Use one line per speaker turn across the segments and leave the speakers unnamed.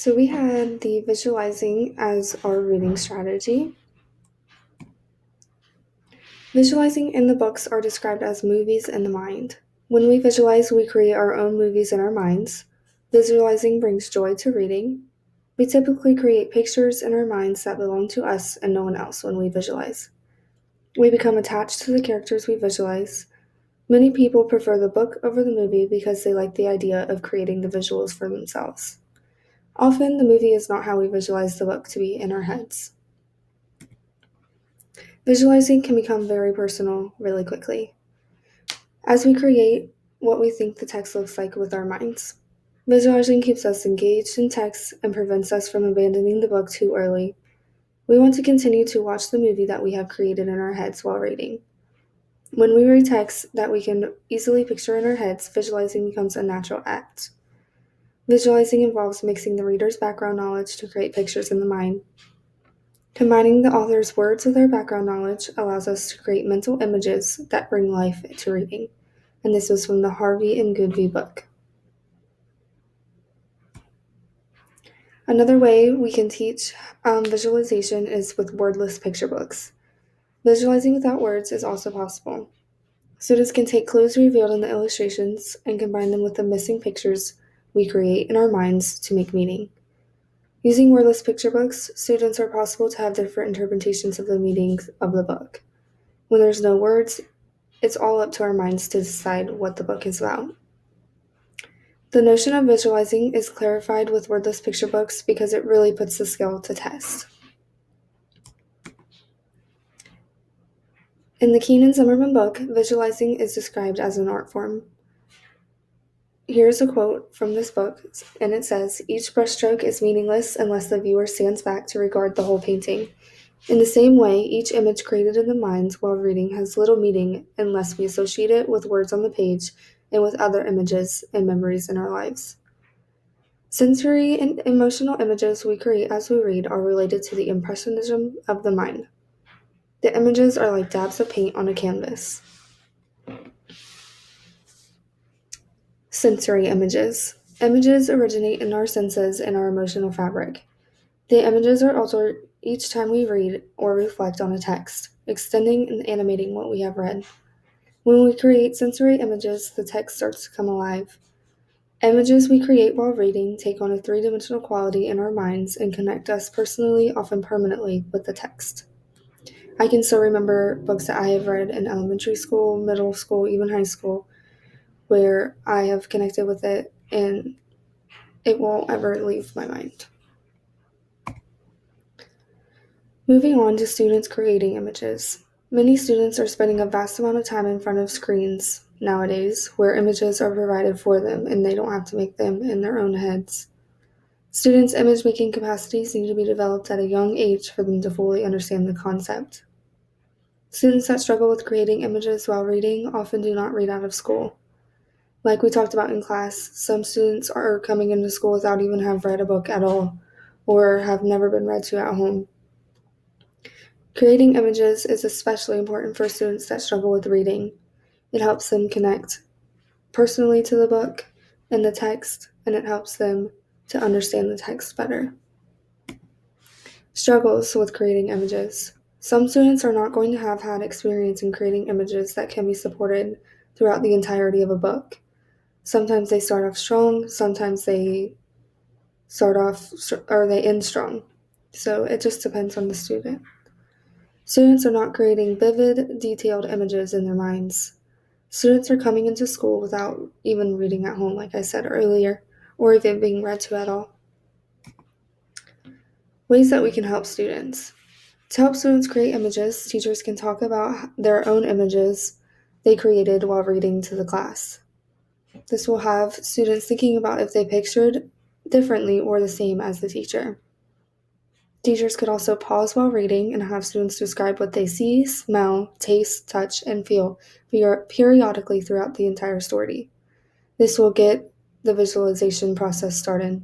So we had the visualizing as our reading strategy. Visualizing in the books are described as movies in the mind. When we visualize, we create our own movies in our minds. Visualizing brings joy to reading. We typically create pictures in our minds that belong to us and no one else when we visualize. We become attached to the characters we visualize. Many people prefer the book over the movie because they like the idea of creating the visuals for themselves. Often, the movie is not how we visualize the book to be in our heads. Visualizing can become very personal really quickly, as we create what we think the text looks like with our minds. Visualizing keeps us engaged in text and prevents us from abandoning the book too early. We want to continue to watch the movie that we have created in our heads while reading. When we read text that we can easily picture in our heads, visualizing becomes a natural act. Visualizing involves mixing the reader's background knowledge to create pictures in the mind. Combining the author's words with our background knowledge allows us to create mental images that bring life to reading. And this was from the Harvey and Goodby book. Another way we can teach visualization is with wordless picture books. Visualizing without words is also possible. Students can take clues revealed in the illustrations and combine them with the missing pictures we create in our minds to make meaning. Using wordless picture books, students are possible to have different interpretations of the meanings of the book. When there's no words, it's all up to our minds to decide what the book is about. The notion of visualizing is clarified with wordless picture books because it really puts the skill to test. In the Keenan Zimmerman book, visualizing is described as an art form. Here's a quote from this book, and it says, "Each brushstroke is meaningless unless the viewer stands back to regard the whole painting. In the same way, each image created in the mind while reading has little meaning unless we associate it with words on the page and with other images and memories in our lives." Sensory and emotional images we create as we read are related to the impressionism of the mind. The images are like dabs of paint on a canvas. Sensory images. Images originate in our senses and our emotional fabric. The images are altered each time we read or reflect on a text, extending and animating what we have read. When we create sensory images, the text starts to come alive. Images we create while reading take on a three-dimensional quality in our minds and connect us personally, often permanently, with the text. I can still remember books that I have read in elementary school, middle school, even high school, where I have connected with it and it won't ever leave my mind. Moving on to students creating images. Many students are spending a vast amount of time in front of screens nowadays where images are provided for them and they don't have to make them in their own heads. Students' image-making capacities need to be developed at a young age for them to fully understand the concept. Students that struggle with creating images while reading often do not read out of school. Like we talked about in class, some students are coming into school without even have read a book at all or have never been read to at home. Creating images is especially important for students that struggle with reading. It helps them connect personally to the book and the text, and it helps them to understand the text better. Struggles with creating images. Some students are not going to have had experience in creating images that can be supported throughout the entirety of a book. Sometimes they start off strong, sometimes they end strong. So it just depends on the student. Students are not creating vivid, detailed images in their minds. Students are coming into school without even reading at home, like I said earlier, or even being read to at all. Ways that we can help students. To help students create images, teachers can talk about their own images they created while reading to the class. This will have students thinking about if they pictured differently or the same as the teacher. Teachers could also pause while reading and have students describe what they see, smell, taste, touch, and feel periodically throughout the entire story. This will get the visualization process started.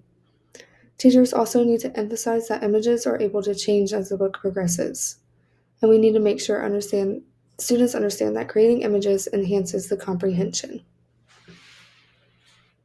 Teachers also need to emphasize that images are able to change as the book progresses, and we need to make sure students understand that creating images enhances the comprehension.